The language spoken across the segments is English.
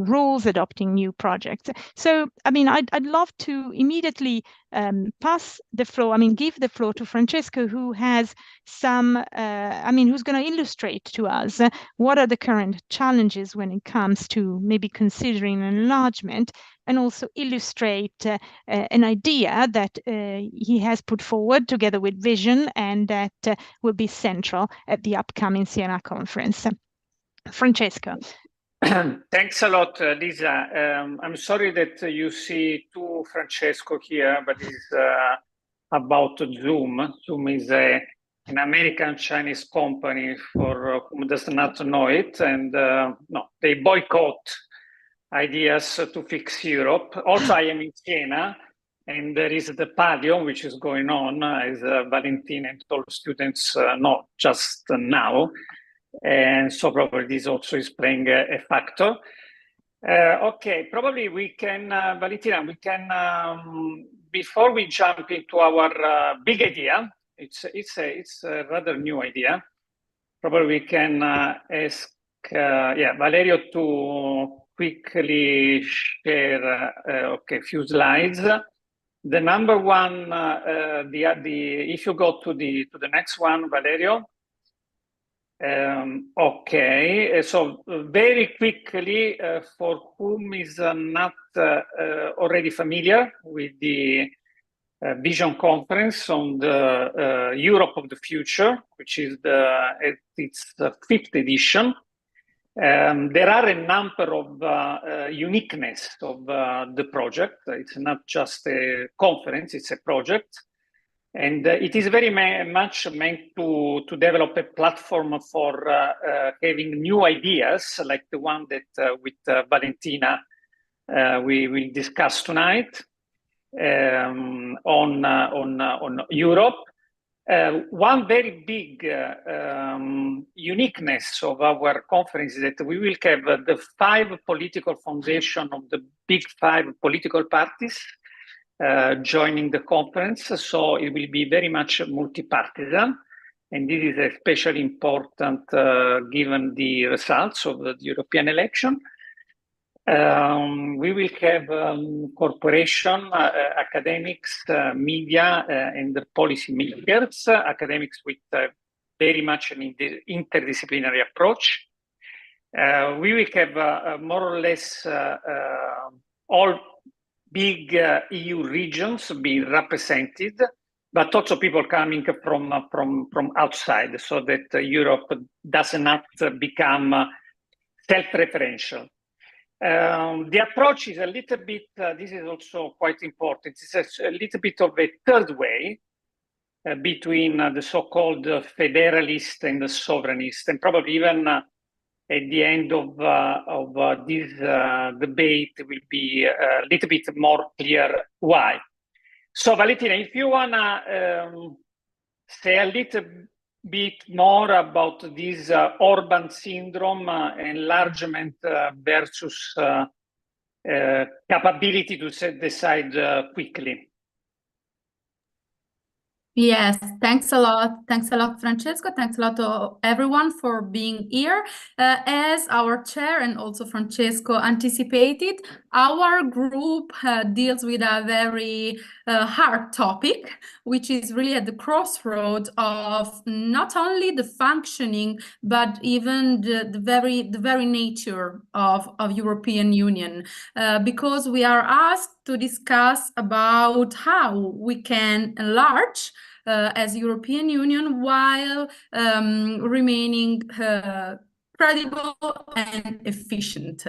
rules, adopting new projects. So, I mean, I'd love to immediately pass the floor, give the floor to Francesco, who has some, who's going to illustrate to us what are the current challenges when it comes to maybe considering enlargement, and also illustrate an idea that he has put forward together with Vision, and that will be central at the upcoming Siena conference. Francesco. Thanks a lot, Lisa. I'm sorry that you see two Francesco here, but it's about Zoom. Zoom is an American-Chinese company, for whom does not know it, and no, they boycott ideas to fix Europe. Also, I am in Siena, and there is the Padium, which is going on, as Valentina told students, not just now. And so probably this also is playing a factor. Okay, probably we can, Valentina, we can, before we jump into our big idea, it's a rather new idea. Probably we can ask, Valerio to quickly share, a few slides. The number one, if you go to the next one, Valerio. Okay, so very quickly, for whom is not already familiar with the Vision Conference on the Europe of the Future, which is its 5th edition. There are a number of uniqueness of the project. It's not just a conference, it's a project. And it is very much meant to develop a platform for having new ideas, like the one that with Valentina we will discuss tonight on Europe. One very big uniqueness of our conference is that we will have the 5 political foundations of the big 5 political parties joining the conference, so it will be very much multi-partisan, and this is especially important given the results of the European election. We will have corporation, academics, media, and the policy makers, academics with very much an interdisciplinary approach. We will have more or less all big EU regions being represented, but also people coming from outside, so that Europe does not become self-referential. The approach is a little bit, this is also quite important, it's a little bit of a third way between the so-called federalist and the sovereignist, and probably even at the end of this debate will be a little bit more clear why. So Valentina, if you wanna say a little bit more about this Orban syndrome, enlargement versus capability to decide quickly. Yes, thanks a lot. Thanks a lot, Francesco. Thanks a lot to everyone for being here. As our chair and also Francesco anticipated, our group deals with a very hard topic, which is really at the crossroads of not only the functioning, but even the very nature of European Union, because we are asked to discuss about how we can enlarge as European Union while remaining credible and efficient.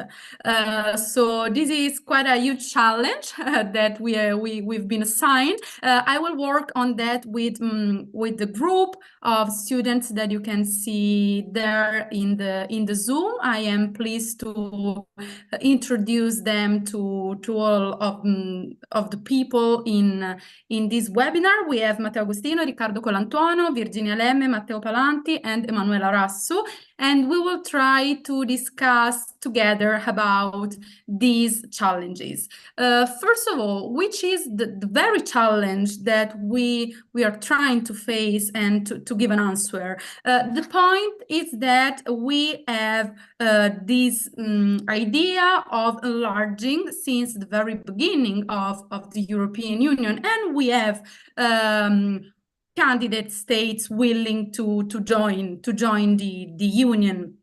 So this is quite a huge challenge that we've been assigned. I will work on that with the group of students that you can see there in the Zoom. I am pleased to introduce them to all of the people in this webinar. We have Matteo Agostino, Riccardo Colantuono, Virginia Lemme, Matteo Palanti, and Emanuela Rassu. and we will try to discuss together about these challenges. First of all, which is the very challenge that we are trying to face and to give an answer. The point is that we have this idea of enlarging since the very beginning of the European Union, and we have candidate states willing to join the union.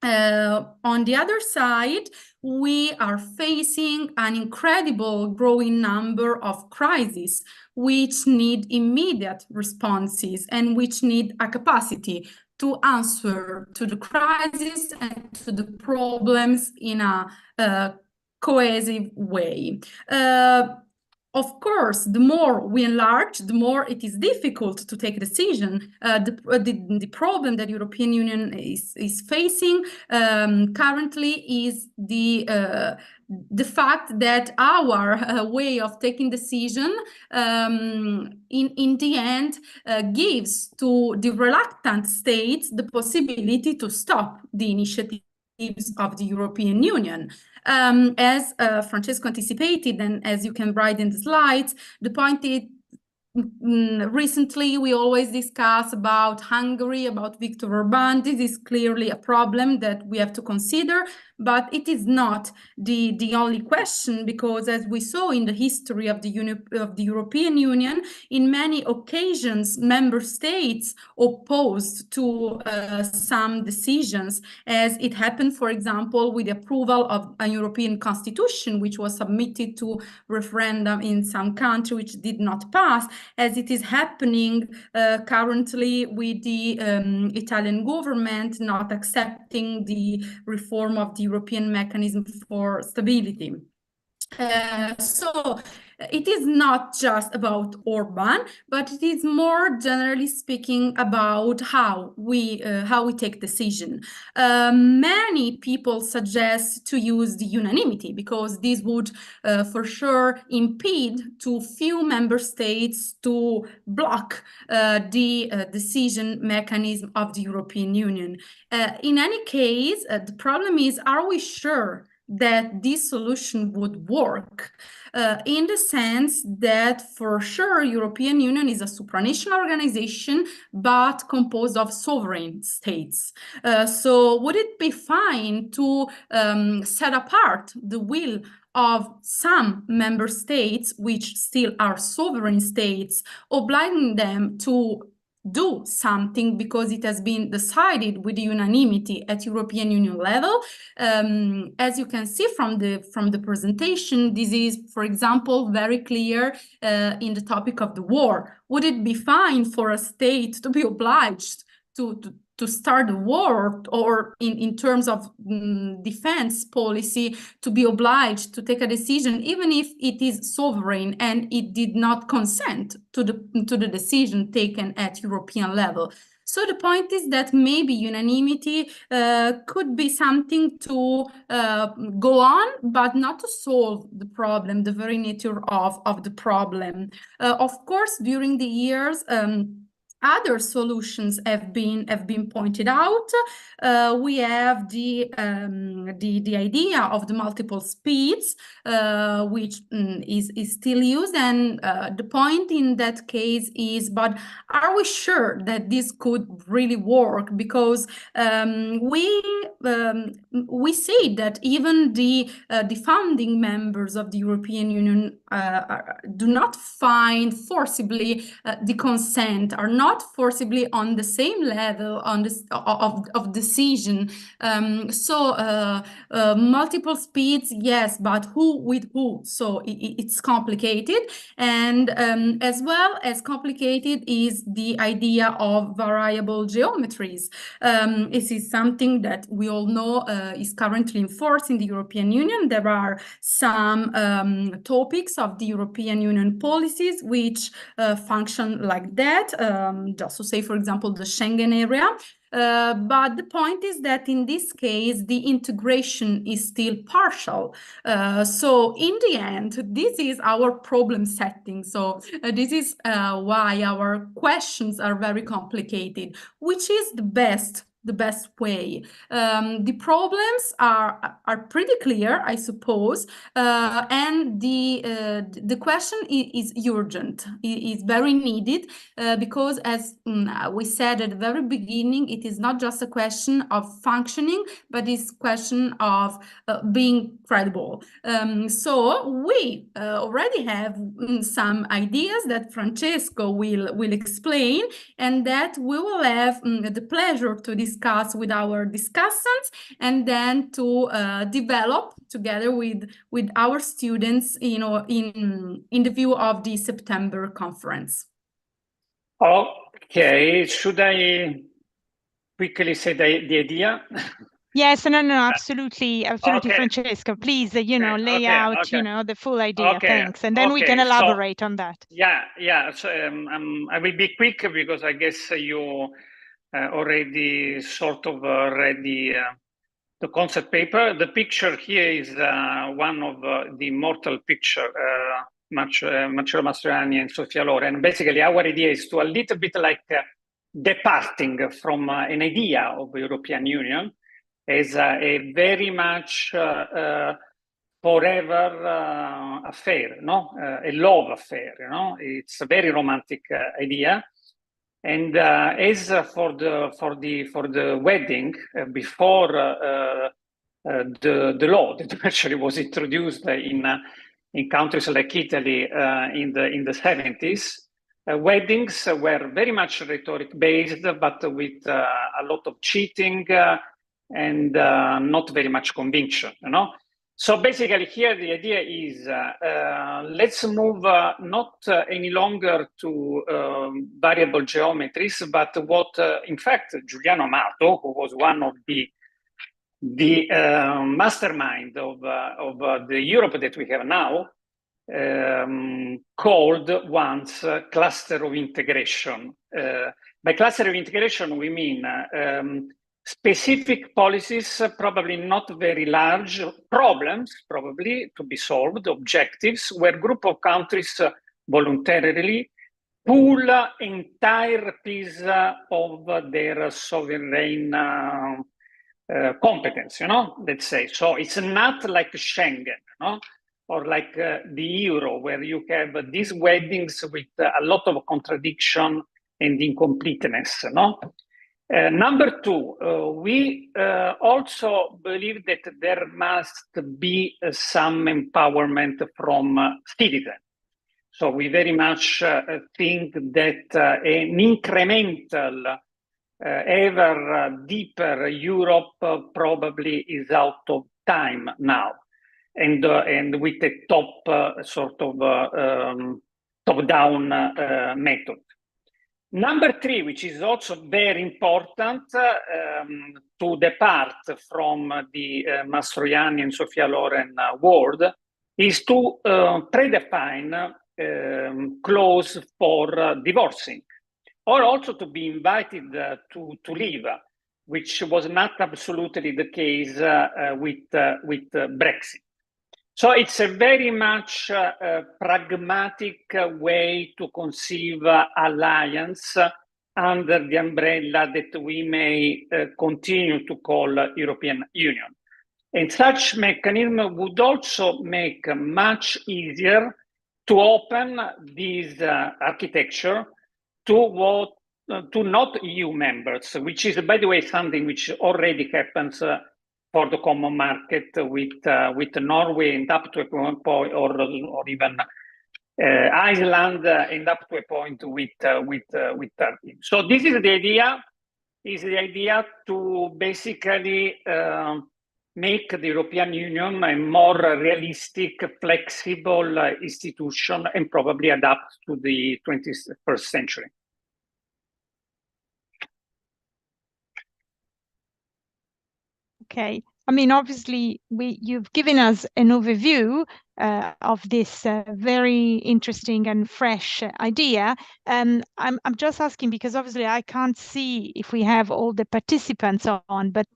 On the other side, we are facing an incredible growing number of crises which need immediate responses and which need a capacity to answer to the crisis and to the problems in a cohesive way. Of course, the more we enlarge, the more it is difficult to take a decision. The problem that the European Union is facing currently is the fact that our way of taking decision in the end gives to the reluctant states the possibility to stop the initiatives of the European Union. As Francesco anticipated, and as you can write in the slides, the point is recently we always discuss about Hungary, about Viktor Orban. This is clearly a problem that we have to consider, but it is not the only question, because as we saw in the history of the European Union, in many occasions member states opposed to some decisions, as it happened, for example, with the approval of a European constitution, which was submitted to referendum in some country which did not pass, as it is happening currently with the Italian government not accepting the reform of the European mechanism for stability. So it is not just about Orban, but it is more generally speaking about how we take decision. Many people suggest to use the unanimity, because this would for sure impede too few member states to block the decision mechanism of the European Union. In any case, the problem is, are we sure that this solution would work? In the sense that for sure European Union is a supranational organization but composed of sovereign states. So would it be fine to set apart the will of some member states, which still are sovereign states, obliging them to do something because it has been decided with unanimity at European Union level? As you can see from the presentation, this is, for example, very clear in the topic of the war. Would it be fine for a state to be obliged to start a war, or in terms of defense policy, to be obliged to take a decision, even if it is sovereign and it did not consent to the decision taken at European level? So the point is that maybe unanimity could be something to go on, but not to solve the problem, the very nature of the problem. Of course, during the years, other solutions have been pointed out. We have the idea of the multiple speeds, which is still used, and the point in that case is, but are we sure that this could really work? Because we say that even the founding members of the European Union do not find forcibly the consent, are not forcibly on the same level of decision. So multiple speeds, yes, but who with who? So it's complicated, and as well as complicated is the idea of variable geometries. This is something that we all know is currently in force in the European Union. There are some topics of the European Union policies which function like that, just to say, for example, the Schengen area. But the point is that in this case, the integration is still partial. So in the end, this is our problem setting. So this is why our questions are very complicated. Which is the best the best way. The problems are pretty clear, I suppose, and the question is urgent. It is very needed because, as we said at the very beginning, it is not just a question of functioning, but it's a question of being credible. So we already have some ideas that Francesco will explain, and that we will have the pleasure to discuss with our discussants, and then to develop together with our students, in the view of the September conference. Okay, should I quickly say the idea? Yes, no, absolutely, Okay. Francesco. Please, lay out, the full idea. Okay. Thanks, and then we can elaborate on that. Yeah. So I will be quick because I guess you already sort of read the concept paper. The picture here is one of the immortal picture, Marcello Mastroianni and Sofia Loren. Basically, our idea is to a little bit like departing from an idea of the European Union as a very much forever affair, no? A love affair, It's a very romantic idea. And as for the wedding, before the law that actually was introduced in countries like Italy in the 70s, weddings were very much rhetoric based, but with a lot of cheating and not very much conviction, So basically here the idea is let's move not any longer to variable geometries, but what in fact Giuliano Amato, who was one of the mastermind of the Europe that we have now, called once cluster of integration. By cluster of integration, we mean specific policies, probably not very large, problems probably to be solved, objectives, where group of countries voluntarily pool entire piece of their sovereign competence, let's say. So it's not like Schengen, or like the Euro, where you have these weddings with a lot of contradiction and incompleteness, Number two, we also believe that there must be some empowerment from citizens. So we very much think that an incremental, ever deeper Europe probably is out of time now, and with a top-down method. Number three, which is also very important to depart from the Mastroianni and Sofia Loren world, is to predefine clause for divorcing, or also to be invited to leave, which was not absolutely the case with Brexit. So it's a very much pragmatic way to conceive alliance under the umbrella that we may continue to call European Union. And such mechanism would also make much easier to open this architecture to not EU members, which is, by the way, something which already happens for the common market with Norway and up to a point, or even Iceland and up to a point with Turkey. So this is the idea. Is the idea to basically make the European Union a more realistic, flexible institution, and probably adapt to the 21st century. Okay. I mean, obviously, you've given us an overview of this very interesting and fresh idea. I'm just asking because obviously I can't see if we have all the participants on, but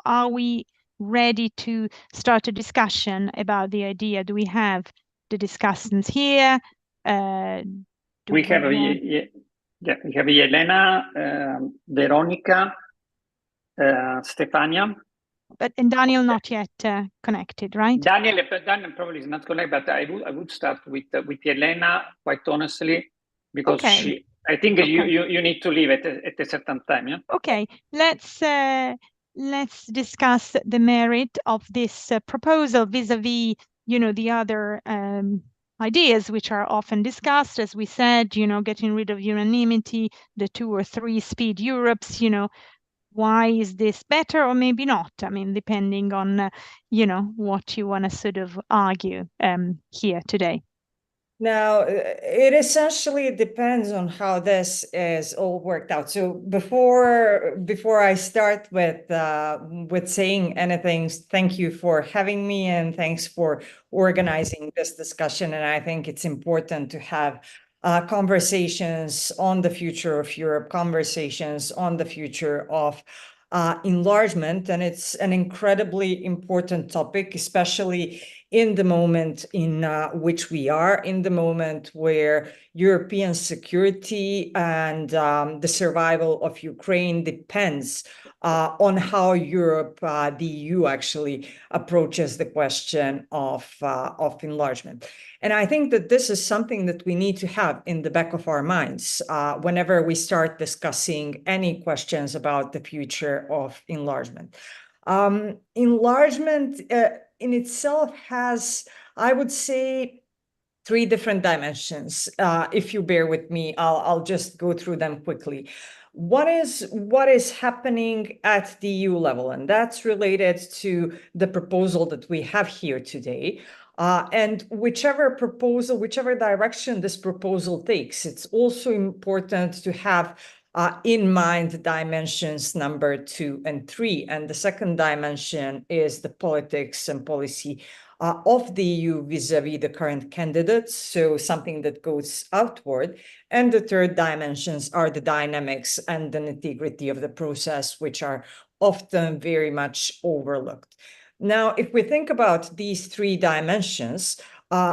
are we ready to start a discussion about the idea? Do we have the discussants here? We have Elena, Veronica, Stefania. And Daniel not yet connected, right? Daniel probably is not connected, but I would start with Elena, quite honestly, because Okay. I think you need to leave at a certain time. Yeah. Okay. Let's discuss the merit of this proposal vis-a-vis, the other ideas which are often discussed, as we said, getting rid of unanimity, the 2 or 3 speed Europes, why is this better or maybe not? I mean, depending on, what you want to sort of argue here today. Now, it essentially depends on how this is all worked out. So before I start with saying anything, thank you for having me and thanks for organizing this discussion. And I think it's important to have conversations on the future of Europe, conversations on the future of enlargement. And it's an incredibly important topic, especially in the moment in which we are, in the moment where European security and the survival of Ukraine depends on how Europe, the EU, actually approaches the question of enlargement. And I think that this is something that we need to have in the back of our minds whenever we start discussing any questions about the future of enlargement. Enlargement in itself has, I would say, 3 different dimensions. If you bear with me, I'll just go through them quickly. One is what is happening at the EU level, and that's related to the proposal that we have here today. And whichever direction this proposal takes, it's also important to have in mind dimensions number 2 and 3. And the second dimension is the politics and policy of the EU vis-a-vis the current candidates, so something that goes outward. And the third dimensions are the dynamics and the integrity of the process, which are often very much overlooked. Now, if we think about these 3 dimensions,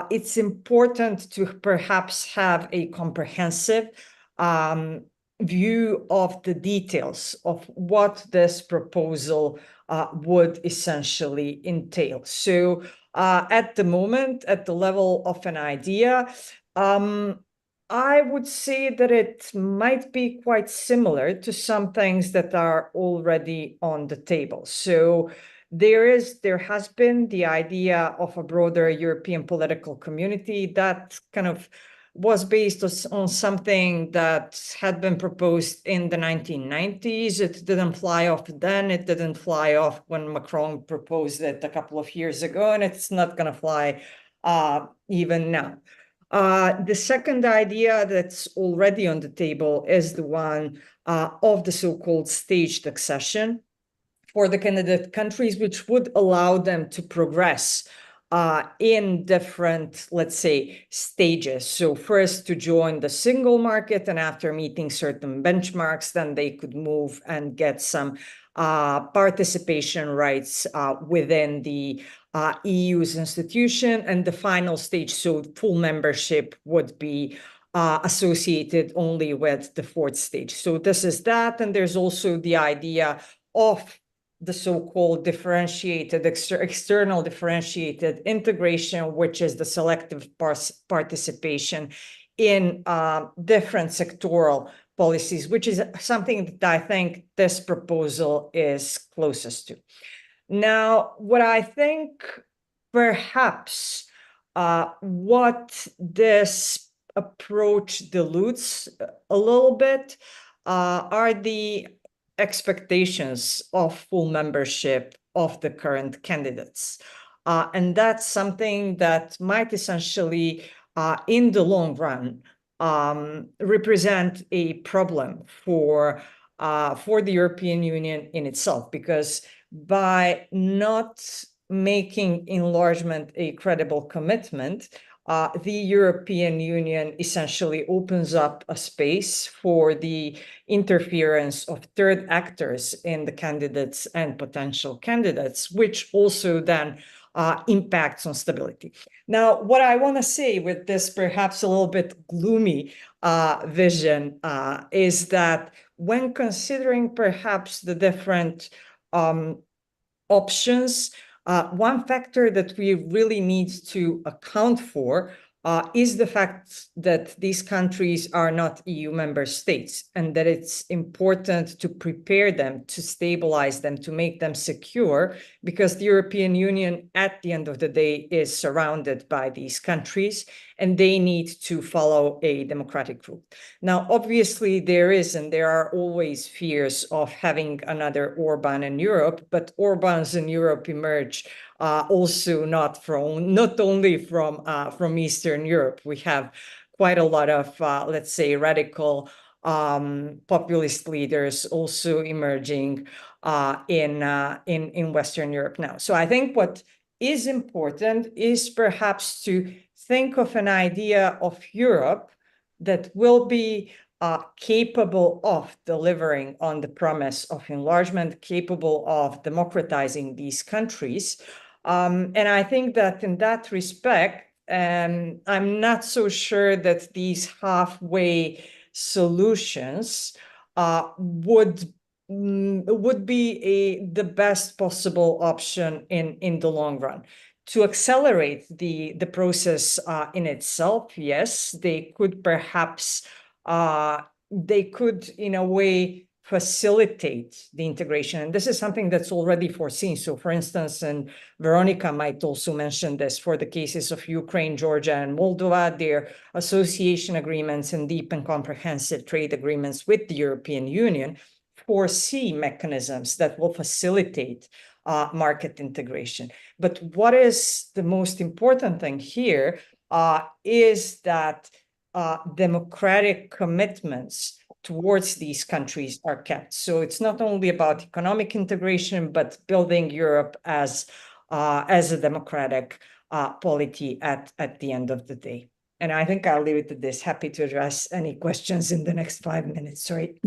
it's important to perhaps have a comprehensive view of the details of what this proposal would essentially entail. So at the moment, at the level of an idea, I would say that it might be quite similar to some things that are already on the table. So there has been the idea of a broader European political community that kind of was based on something that had been proposed in the 1990s. It didn't fly off then. It didn't fly off when Macron proposed it a couple of years ago, and it's not going to fly even now. The second idea that's already on the table is the one of the so-called staged accession for the candidate countries, which would allow them to progress in different, let's say, stages. So first to join the single market, and after meeting certain benchmarks, then they could move and get some participation rights within the EU's institution. And the final stage, so full membership, would be associated only with the 4th stage. So this is that. And there's also the idea of the so-called differentiated, external differentiated integration, which is the selective participation in different sectoral policies, which is something that I think this proposal is closest to. Now, what I think perhaps what this approach dilutes a little bit are the expectations of full membership of the current candidates. And that's something that might essentially, in the long run, represent a problem for the European Union in itself, because by not making enlargement a credible commitment, the European Union essentially opens up a space for the interference of third actors in the candidates and potential candidates, which also then impacts on stability. Now, what I want to say with this perhaps a little bit gloomy vision is that when considering perhaps the different options, one factor that we really need to account for is the fact that these countries are not EU member states, and that it's important to prepare them, to stabilize them, to make them secure, because the European Union, at the end of the day, is surrounded by these countries, and they need to follow a democratic route. Now, obviously, there are always fears of having another Orban in Europe, but Orbans in Europe emerge also not only from Eastern Europe. We have quite a lot of, let's say, radical populist leaders also emerging in Western Europe now. So I think what is important is perhaps to think of an idea of Europe that will be capable of delivering on the promise of enlargement, capable of democratizing these countries. And I think that in that respect, I'm not so sure that these halfway solutions would be the best possible option in the long run. To accelerate the process in itself, yes, they could perhaps, in a way, facilitate the integration. And this is something that's already foreseen. So for instance, and Veronica might also mention this, for the cases of Ukraine, Georgia, and Moldova, their association agreements and deep and comprehensive trade agreements with the European Union foresee mechanisms that will facilitate market integration. But what is the most important thing here is that democratic commitments towards these countries are kept. So it's not only about economic integration, but building Europe as a democratic polity at the end of the day. And I think I'll leave it at this. Happy to address any questions in the next 5 minutes. Sorry.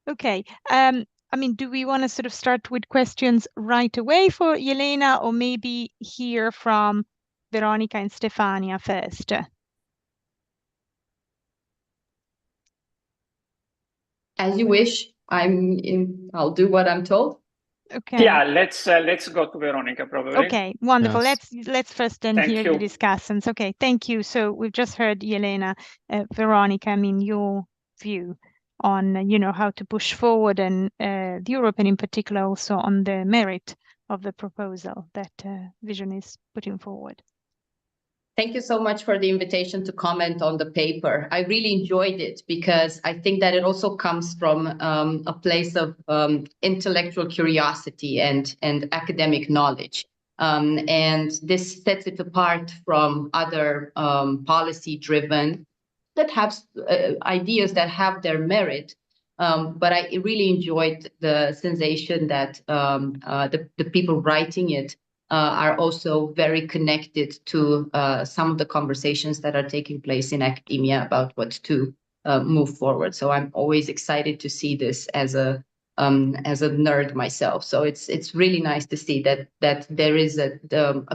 Okay. I mean, do we want to sort of start with questions right away for Jelena, or maybe hear from Veronica and Stefania first? As you wish. I'll do what I'm told. Okay. Yeah, let's go to Veronica probably. Okay, wonderful. Yes. Let's first then hear the discussants. Okay, thank you. So we've just heard Jelena, Veronica. I mean, your view on how to push forward and Europe, and in particular also on the merit of the proposal that Vision is putting forward. Thank you so much for the invitation to comment on the paper. I really enjoyed it because I think that it also comes from a place of intellectual curiosity and academic knowledge. And this sets it apart from other policy-driven that have ideas that have their merit. But I really enjoyed the sensation that the people writing it are also very connected to some of the conversations that are taking place in academia about what to move forward. So I'm always excited to see this as a nerd myself. So it's really nice to see that there is a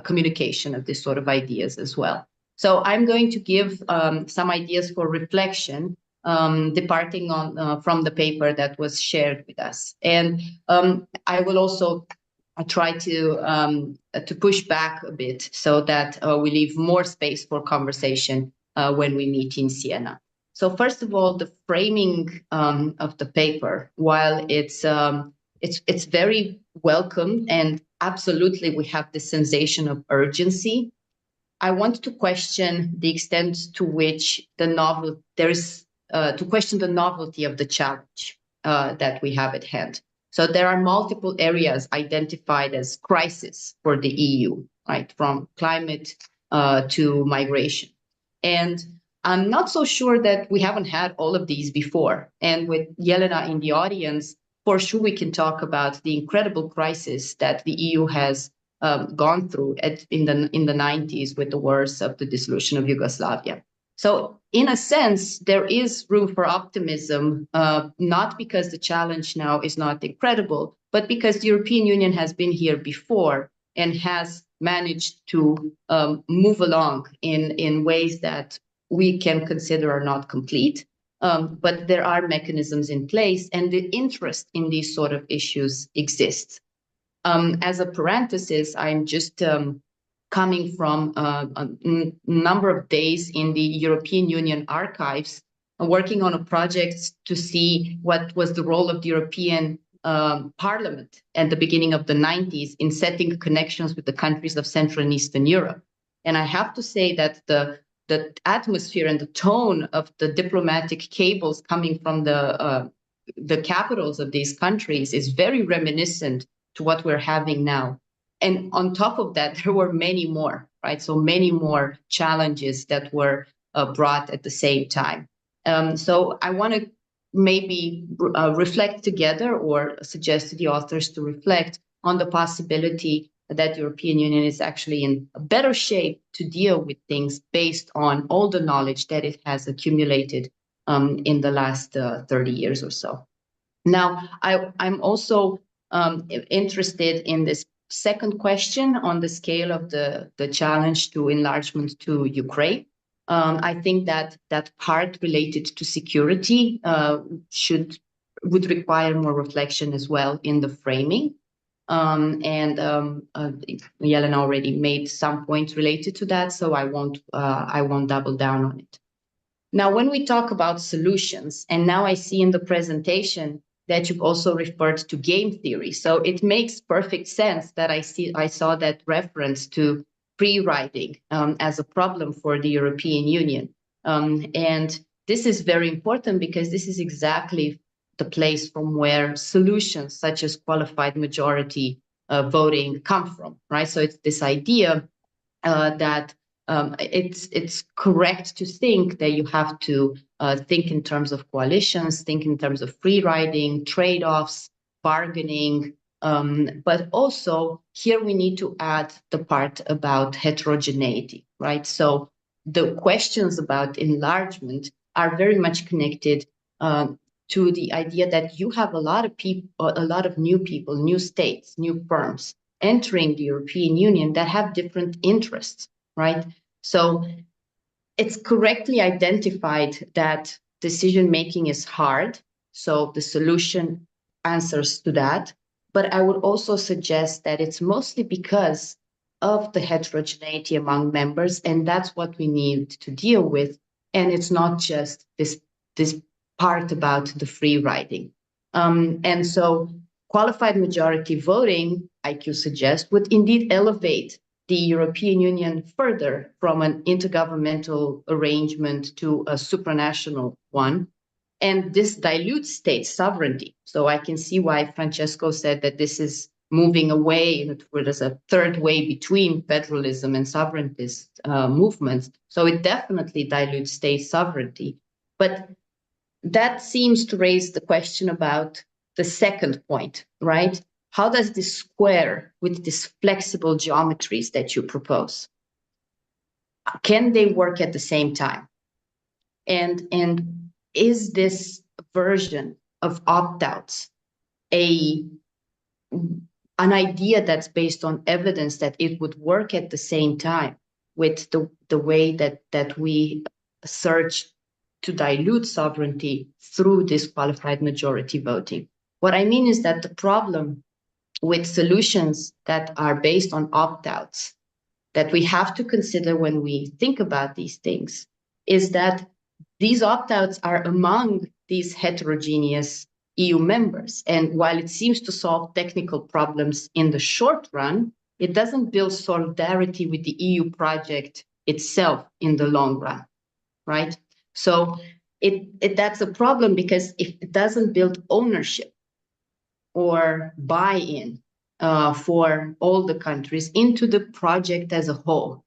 communication of this sort of ideas as well. So I'm going to give some ideas for reflection, departing from the paper that was shared with us, and I will also try to push back a bit so that we leave more space for conversation when we meet in Siena. So first of all, the framing of the paper, while it's very welcome and absolutely we have the sensation of urgency, I want to question the extent to which to question the novelty of the challenge that we have at hand. So there are multiple areas identified as crisis for the EU, right, from climate to migration. And I'm not so sure that we haven't had all of these before. And with Jelena in the audience, for sure we can talk about the incredible crisis that the EU has gone through in the 90s with the wars of the dissolution of Yugoslavia. So in a sense, there is room for optimism, not because the challenge now is not incredible, but because the European Union has been here before and has managed to move along in ways that we can consider are not complete. But there are mechanisms in place, and the interest in these sort of issues exists. As a parenthesis, I'm just coming from a number of days in the European Union archives, working on a project to see what was the role of the European Parliament at the beginning of the 90s in setting connections with the countries of Central and Eastern Europe. And I have to say that the atmosphere and the tone of the diplomatic cables coming from the capitals of these countries is very reminiscent to what we're having now. And on top of that, there were many more, right? So many more challenges that were brought at the same time. So I want to maybe reflect together, or suggest to the authors to reflect on the possibility that the European Union is actually in a better shape to deal with things based on all the knowledge that it has accumulated in the last 30 years or so. Now, I'm also interested in this second question on the scale of the challenge to enlargement to Ukraine. I think that part related to security would require more reflection as well in the framing. Jelena already made some points related to that, so I won't double down on it. Now, when we talk about solutions, and now I see in the presentation that you've also referred to game theory. So it makes perfect sense that I saw that reference to free riding as a problem for the European Union. And this is very important because this is exactly the place from where solutions such as qualified majority voting come from, right? So it's this idea that it's correct to think that you have to think in terms of coalitions, think in terms of free riding, trade-offs, bargaining, but also here we need to add the part about heterogeneity, right? So the questions about enlargement are very much connected to the idea that you have a lot of people, a lot of new people, new states, new firms entering the European Union that have different interests, right? So it's correctly identified that decision-making is hard. So the solution answers to that. But I would also suggest that it's mostly because of the heterogeneity among members, and that's what we need to deal with. And it's not just this part about the free riding. And so qualified majority voting, IQ suggests, would indeed elevate the European Union further from an intergovernmental arrangement to a supranational one. And this dilutes state sovereignty. So I can see why Francesco said that this is moving away towards a third way between federalism and sovereigntist movements. So it definitely dilutes state sovereignty. But that seems to raise the question about the second point, right? How does this square with these flexible geometries that you propose? Can they work at the same time? And is this version of opt-outs an idea that's based on evidence that it would work at the same time with the way that we search to dilute sovereignty through this qualified majority voting? What I mean is that the problem with solutions that are based on opt-outs that we have to consider when we think about these things is that these opt-outs are among these heterogeneous EU members. And while it seems to solve technical problems in the short run, it doesn't build solidarity with the EU project itself in the long run, right? So that's a problem because if it doesn't build ownership or buy-in for all the countries into the project as a whole.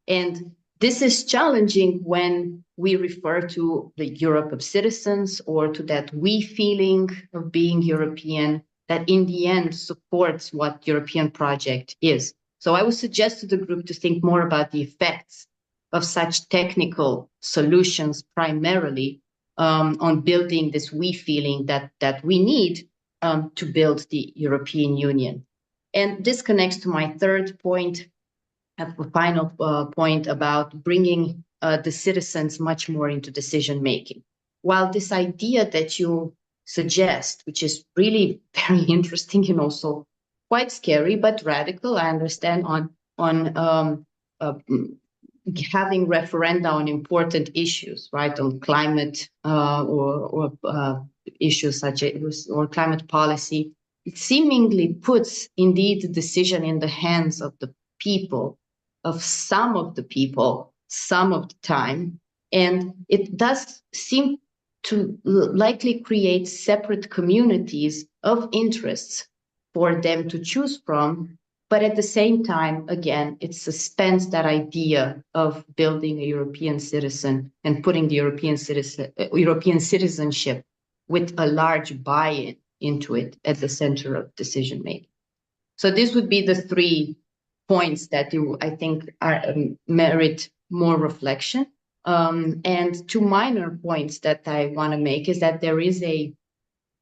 And this is challenging when we refer to the Europe of citizens or to that we feeling of being European that in the end supports what European project is. So I would suggest to the group to think more about the effects of such technical solutions primarily on building this we feeling that we need to build the European Union. And this connects to my third point a final point about bringing the citizens much more into decision making. While this idea that you suggest, which is really very interesting and also quite scary but radical, I understand, on having referenda on important issues, right, on climate or issues such as or climate policy, it seemingly puts indeed the decision in the hands of the people, of some of the people, some of the time, and it does seem to likely create separate communities of interests for them to choose from. But at the same time, again, it suspends that idea of building a European citizen and putting the European citizenship with a large buy-in into it at the center of decision making. So this would be the 3 points that I think merit more reflection. And 2 minor points that I want to make is that there is a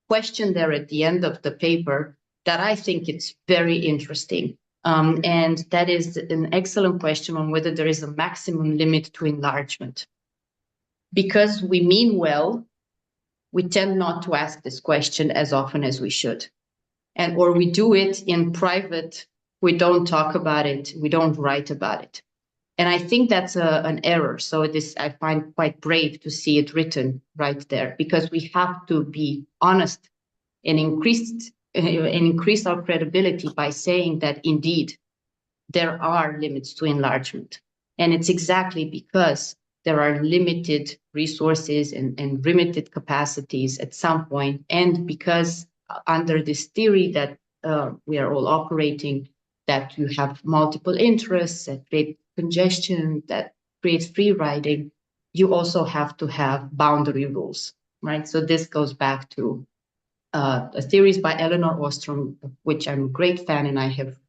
question there at the end of the paper that I think it's very interesting. And that is an excellent question on whether there is a maximum limit to enlargement. Because we mean well, we tend not to ask this question as often as we should. Or we do it in private, we don't talk about it, we don't write about it. And I think that's an error. So I find quite brave to see it written right there, because we have to be honest and increase our credibility by saying that indeed there are limits to enlargement. And it's exactly because there are limited resources and limited capacities at some point, and because under this theory that we are all operating, that you have multiple interests that create congestion, that creates free riding, you also have to have boundary rules, right? So this goes back to a theories by Elinor Ostrom, which I'm a great fan and I have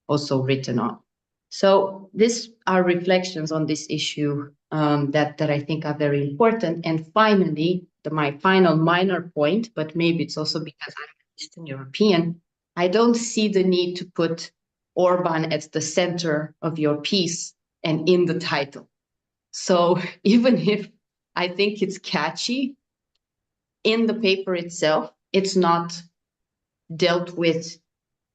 also written on. So these are reflections on this issue that I think are very important. And finally, my final minor point, but maybe it's also because I'm Eastern European, I don't see the need to put Orban at the center of your piece and in the title. So even if I think it's catchy, in the paper itself, it's not dealt with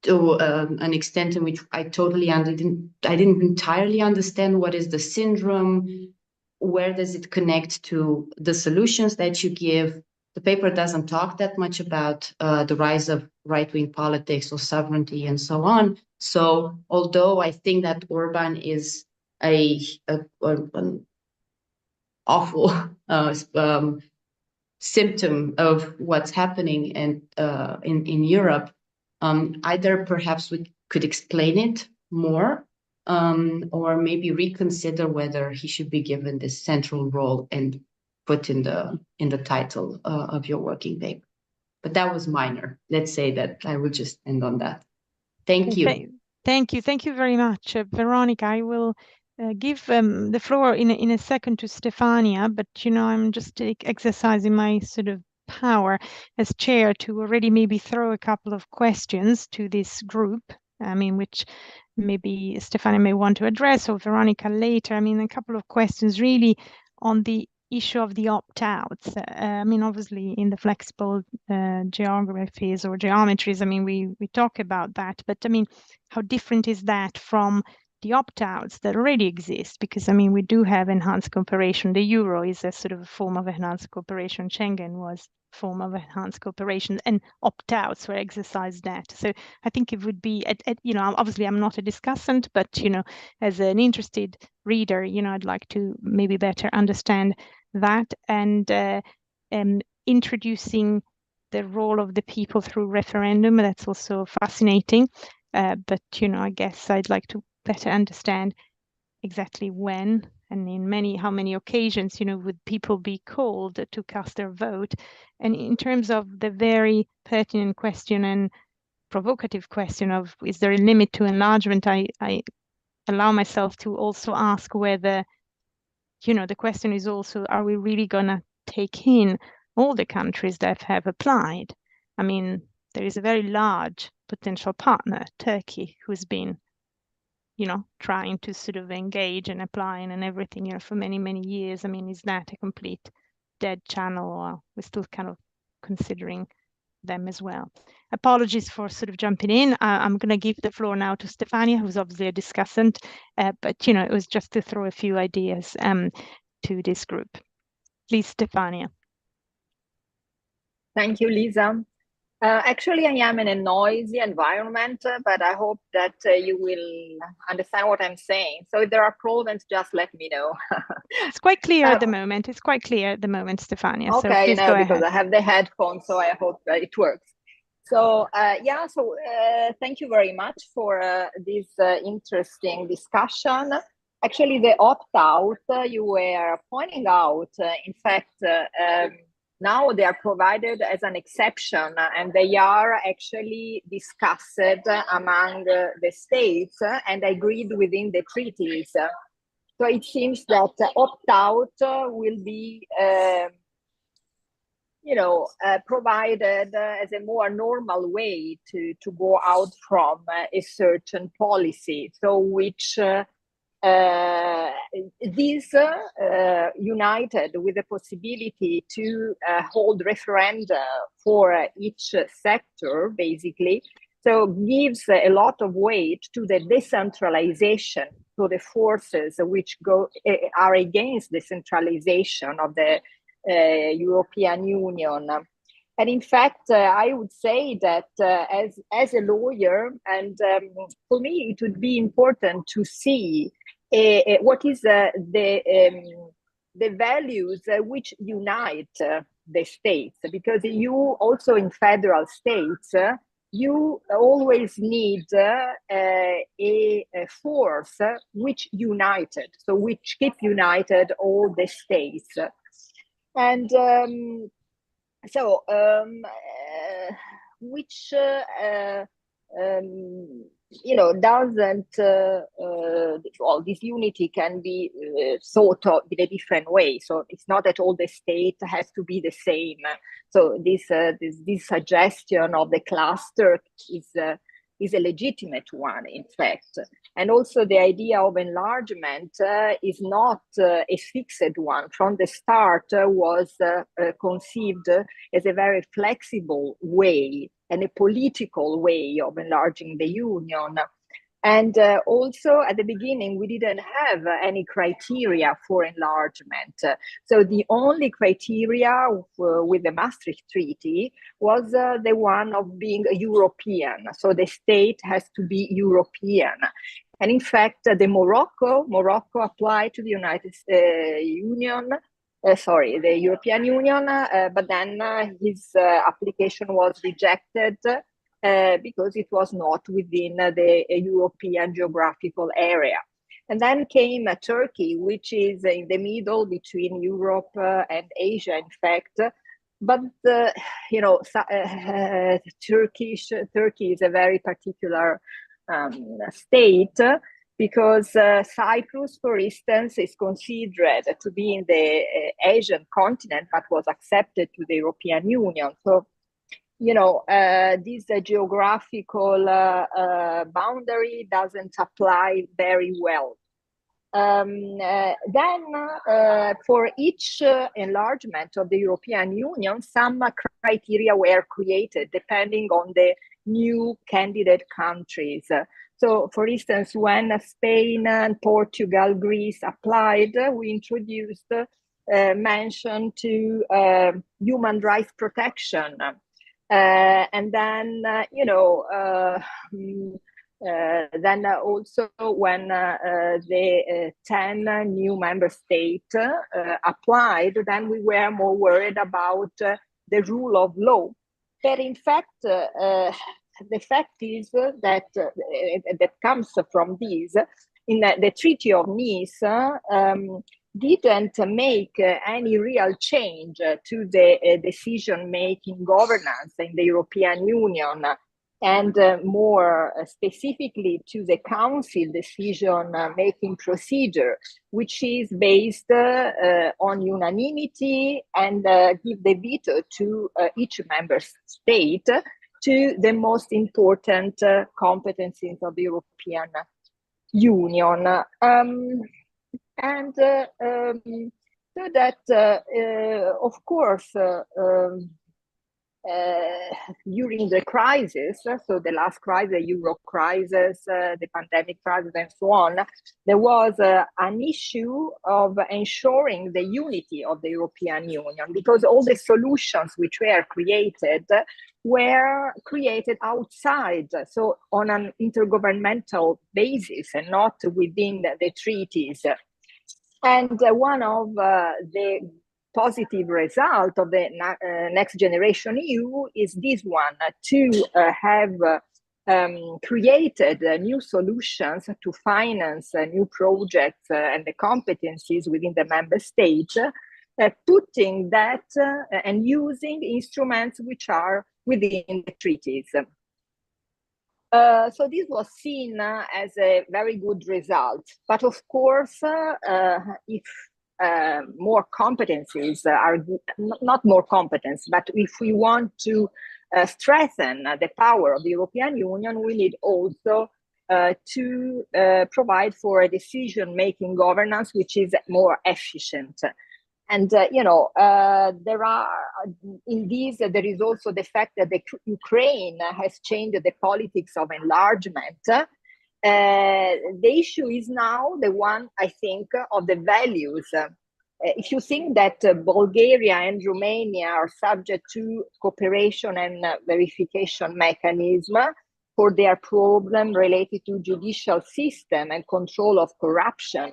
to an extent in which I didn't entirely understand what is the syndrome, where does it connect to the solutions that you give. The paper doesn't talk that much about the rise of right-wing politics or sovereignty and so on. So although I think that Orban is an awful symptom of what's happening in Europe, either perhaps we could explain it more, or maybe reconsider whether he should be given this central role and put in the title of your working paper. But that was minor. Let's say that I will just end on that. Thank you. Thank you very much, Veronica. I will give the floor in a second to Stefania, but I'm just exercising my sort of power as chair to already maybe throw a couple of questions to this group, which maybe Stefania may want to address, or Veronica later. A couple of questions really on the issue of the opt-outs. Obviously in the flexible geographies or geometries, we talk about that, but how different is that from the opt-outs that already exist? Because we do have enhanced cooperation. The euro is a sort of a form of enhanced cooperation. Schengen was a form of enhanced cooperation, and opt-outs were exercised that. So I think it would be, obviously I'm not a discussant, but as an interested reader, I'd like to maybe better understand that, and introducing the role of the people through referendum. That's also fascinating. But I guess I'd like to better understand exactly when and how many occasions would people be called to cast their vote. And in terms of the very pertinent question and provocative question of, is there a limit to enlargement, I allow myself to also ask whether the question is also, are we really gonna take in all the countries that have applied? There is a very large potential partner, Turkey, who's been you know, trying to sort of engage and applying and everything, you know, for many, many years. I mean, is that a complete dead channel, or we're still kind of considering them as well? Apologies for sort of jumping in. I'm going to give the floor now to Stefania, who's obviously a discussant, but, you know, it was just to throw a few ideas to this group. Please, Stefania. Thank you, Lisa. Actually, I am in a noisy environment, but I hope that you will understand what I'm saying. So if there are problems, just let me know. It's quite clear at the moment. It's quite clear at the moment, Stefania. Okay, so please go because ahead. I have the headphones, so I hope it works. So yeah, so thank you very much for this interesting discussion. Actually, the opt-out you were pointing out, in fact, now they are provided as an exception, and they are actually discussed among the states and agreed within the treaties. So it seems that opt-out will be, you know, provided as a more normal way to go out from a certain policy. So which these united with the possibility to hold referenda for each sector, basically, so gives a lot of weight to the decentralization, to the forces which are against the centralization of the European Union. And in fact, I would say that as a lawyer, and for me, it would be important to see what is the values which unite the states, because you also in federal states, you always need a force which united, so which keep united all the states. And which you know, doesn't well, this unity can be thought of in a different way. So it's not that all the state has to be the same. So this suggestion of the cluster is a legitimate one, in fact. And also the idea of enlargement is not a fixed one. From the start was conceived as a very flexible way and a political way of enlarging the union. And also at the beginning, we didn't have any criteria for enlargement. So the only criteria with the Maastricht Treaty was the one of being European. So the state has to be European. And in fact, the Morocco applied to the the European Union, but then his application was rejected because it was not within the European geographical area. And then came Turkey, which is in the middle between Europe and Asia, in fact. But you know, Turkey is a very particular state, because Cyprus, for instance, is considered to be in the Asian continent, but was accepted to the European Union. So, you know, this geographical boundary doesn't apply very well. Then for each enlargement of the European Union, some criteria were created depending on the new candidate countries. So, for instance, when Spain and Portugal, Greece applied, we introduced mention to human rights protection. And then, you know, then also when the 10 new member states applied, then we were more worried about the rule of law. But in fact, the fact is that that comes from this, in the Treaty of Nice, didn't make any real change to the decision-making governance in the European Union, and more specifically to the Council decision-making procedure, which is based on unanimity and give the veto to each member state to the most important competencies of the European Union. So that, of course, during the crisis, so the last crisis, the Euro crisis, the pandemic crisis, and so on, there was an issue of ensuring the unity of the European Union, because all the solutions which were created outside, so on an intergovernmental basis and not within the treaties. And one of the positive result of the Next Generation EU is this one, to have created new solutions to finance new projects and the competencies within the member states, putting that and using instruments which are within the treaties. So this was seen as a very good result. But of course, if more competencies are not more competence, but if we want to strengthen the power of the European Union, we need also to provide for a decision-making governance which is more efficient. And there are in these there is also the fact that the Ukraine has changed the politics of enlargement. The issue is now the one, I think, of the values. If you think that Bulgaria and Romania are subject to cooperation and verification mechanism for their problem related to judicial system and control of corruption,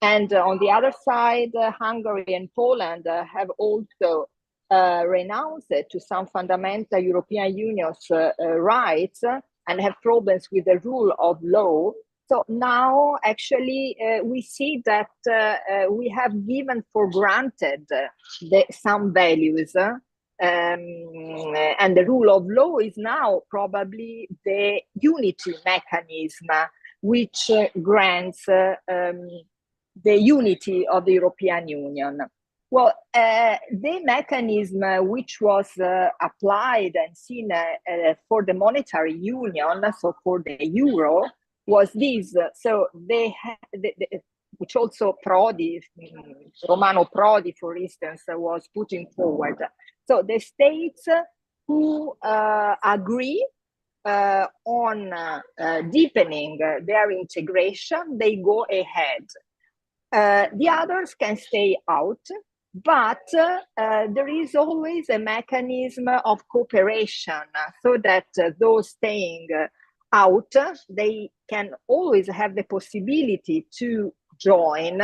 and on the other side, Hungary and Poland have also renounced to some fundamental European Union's rights and have problems with the rule of law. So now, actually, we see that we have given for granted some values, and the rule of law is now probably the unity mechanism which grants the unity of the European Union. Well, the mechanism which was applied and seen for the monetary union, so for the euro, was this. So which also Prodi, Romano Prodi, for instance, was putting forward. So the states who agree on deepening their integration, they go ahead. The others can stay out, but there is always a mechanism of cooperation so that those staying out, they can always have the possibility to join.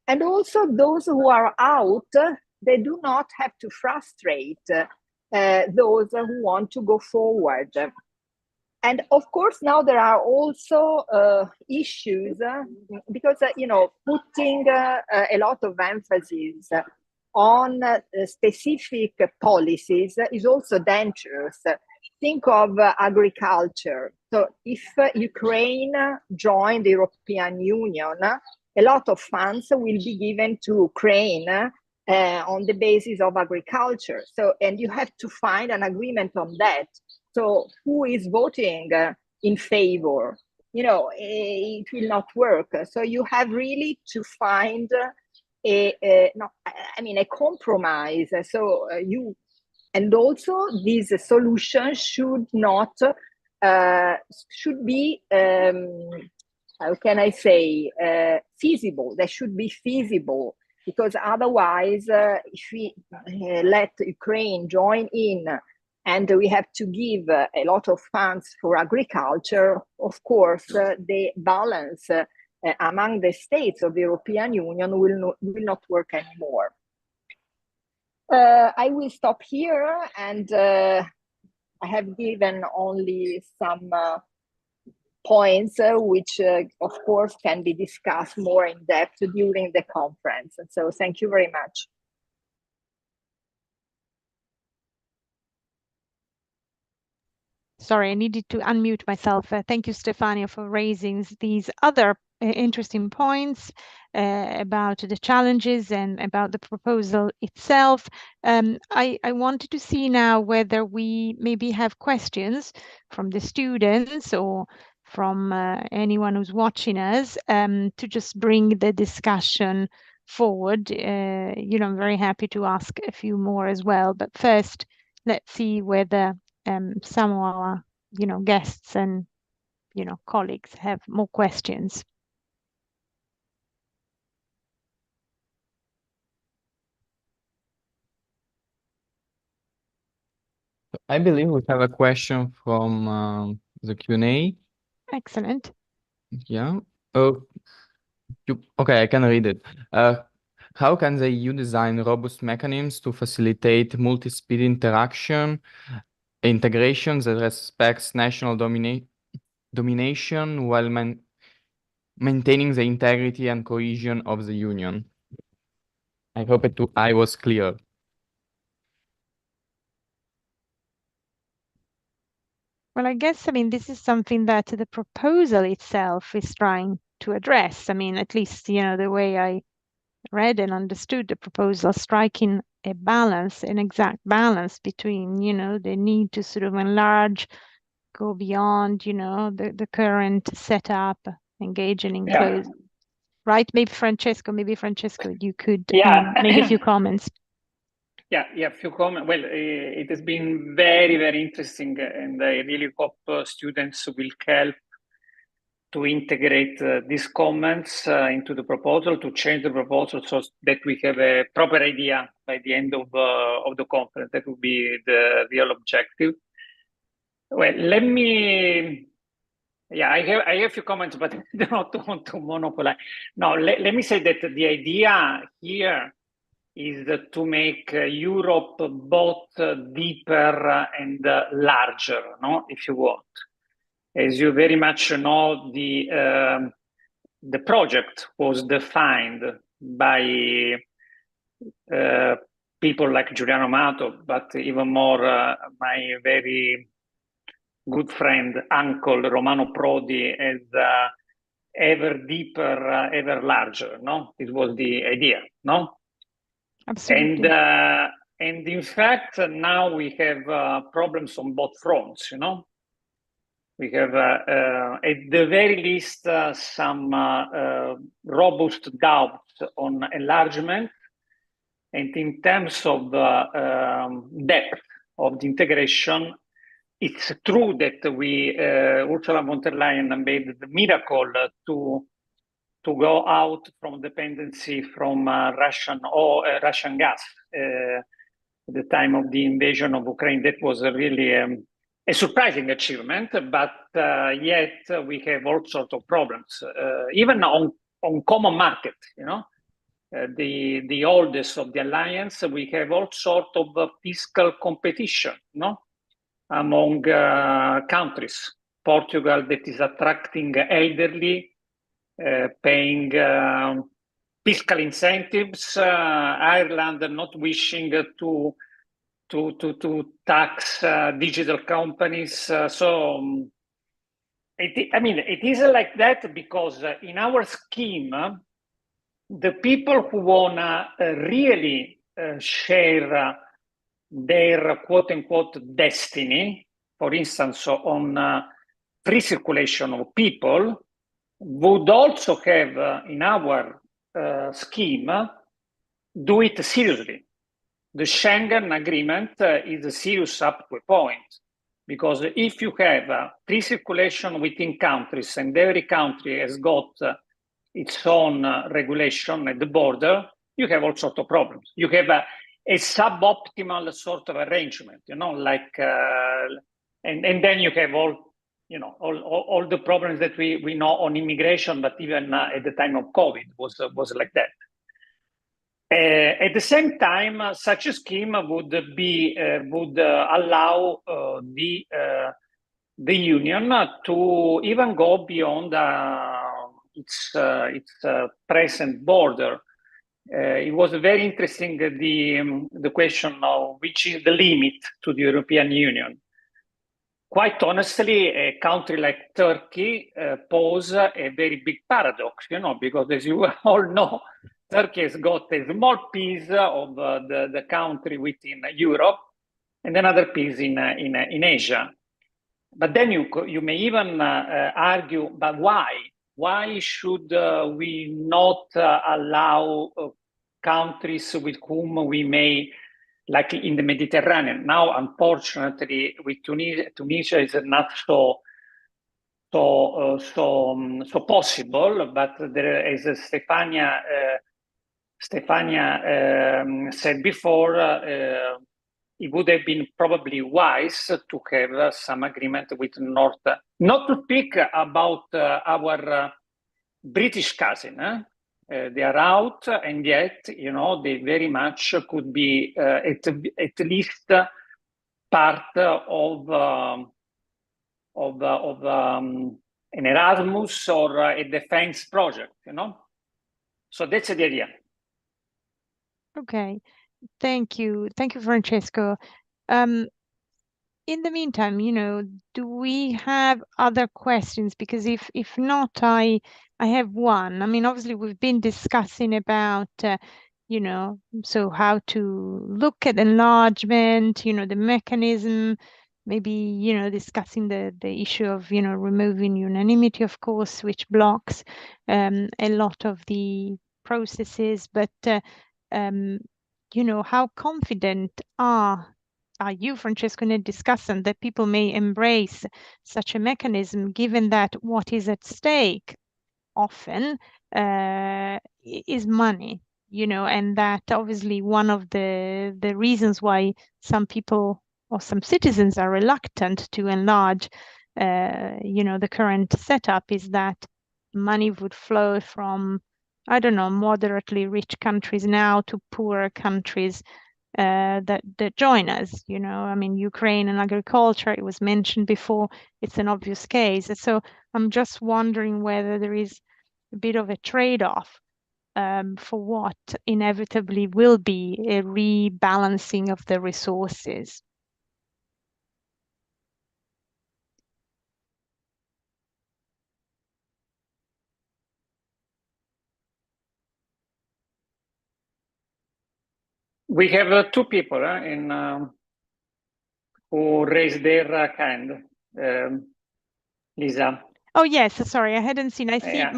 And also those who are out, they do not have to frustrate those who want to go forward. And of course, now there are also issues because, putting a lot of emphasis on specific policies is also dangerous. Think of agriculture. So if Ukraine joined the European Union, a lot of funds will be given to Ukraine on the basis of agriculture. So, and you have to find an agreement on that. So who is voting in favor? It will not work. So you have really to find a compromise. So and also this solution should not, should be, how can I say, feasible. They should be feasible, because otherwise, if we let Ukraine join in, and we have to give a lot of funds for agriculture, of course, the balance among the states of the European Union will not work anymore. I will stop here, and I have given only some points which, of course, can be discussed more in depth during the conference. And so thank you very much. Sorry, I needed to unmute myself. Thank you, Stefania, for raising these other interesting points about the challenges and about the proposal itself. I wanted to see now whether we maybe have questions from the students or from anyone who's watching us to just bring the discussion forward. I'm very happy to ask a few more as well. But first, let's see whether some of our, guests and, colleagues have more questions. I believe we have a question from the Q&A. Excellent. Yeah. Oh, okay, I can read it. How can the EU design robust mechanisms to facilitate multi-speed integration that respects national domination while maintaining the integrity and cohesion of the Union? I hope I was clear. Well, I guess, this is something that the proposal itself is trying to address. At least, the way I read and understood the proposal, striking a balance, an exact balance between, the need to sort of enlarge, go beyond, the current setup, engaging in close. Right? Maybe Francesco, you could make a few comments. Yeah, a few comments. Well, it has been very, very interesting, and I really hope students will help to integrate these comments into the proposal, to change the proposal so that we have a proper idea by the end of the conference. That would be the real objective. Well, let me... Yeah, I have a few comments, but I don't want to monopolize. No, let me say that the idea here is to make Europe both deeper and larger, no? If you want. As you very much know, the project was defined by people like Giuliano Amato, but even more my very good friend, uncle Romano Prodi, as ever deeper, ever larger, no? It was the idea, no? Absolutely. And in fact, now we have problems on both fronts, We have, at the very least, some robust doubts on enlargement. And in terms of depth of the integration, it's true that Ursula von der Leyen made the miracle to go out from dependency from Russian gas at the time of the invasion of Ukraine. That was really a surprising achievement, but yet we have all sorts of problems, even on common market, the oldest of the alliance, we have all sorts of fiscal competition, among countries. Portugal that is attracting elderly, paying fiscal incentives, Ireland not wishing to tax digital companies. It is like that because in our scheme, the people who wanna really share their quote-unquote destiny, for instance, on free circulation of people, would also have in our scheme do it seriously. The Schengen Agreement is serious up to a point, because if you have free circulation within countries and every country has got its own regulation at the border, you have all sorts of problems. You have a suboptimal sort of arrangement, like, and then you have all the problems that we know on immigration, but even at the time of COVID was like that. At the same time, such a scheme would allow the Union to even go beyond its present border. It was very interesting, the question of which is the limit to the European Union. Quite honestly, a country like Turkey poses a very big paradox, because as you all know, Turkey has got a small piece of the country within Europe and another piece in Asia. But then you may even argue, but why? Why should we not allow countries with whom we may, like in the Mediterranean? Now, unfortunately, with Tunisia is not so possible. But there, as Stefania said before, it would have been probably wise to have some agreement with North, not to speak about our British cousin. They are out, and yet, they very much could be at least part of an Erasmus or a defense project. So that's the idea. Okay, thank you, Francesco. In the meantime, do we have other questions? Because if not, I have one. I mean, obviously, we've been discussing about, so how to look at enlargement, the mechanism, maybe, discussing the issue of, removing unanimity, of course, which blocks a lot of the processes. But, how confident are you, Francesco, in a discussion that people may embrace such a mechanism, given that what is at stake often is money, and that obviously one of the reasons why some people or some citizens are reluctant to enlarge, the current setup is that money would flow from, I don't know, moderately rich countries now to poorer countries that join us. I mean, Ukraine and agriculture, it was mentioned before, it's an obvious case. So I'm just wondering whether there is a bit of a trade-off for what inevitably will be a rebalancing of the resources. We have two people who raised their hand. Lisa. Oh yes, sorry, I hadn't seen. I see Yeah.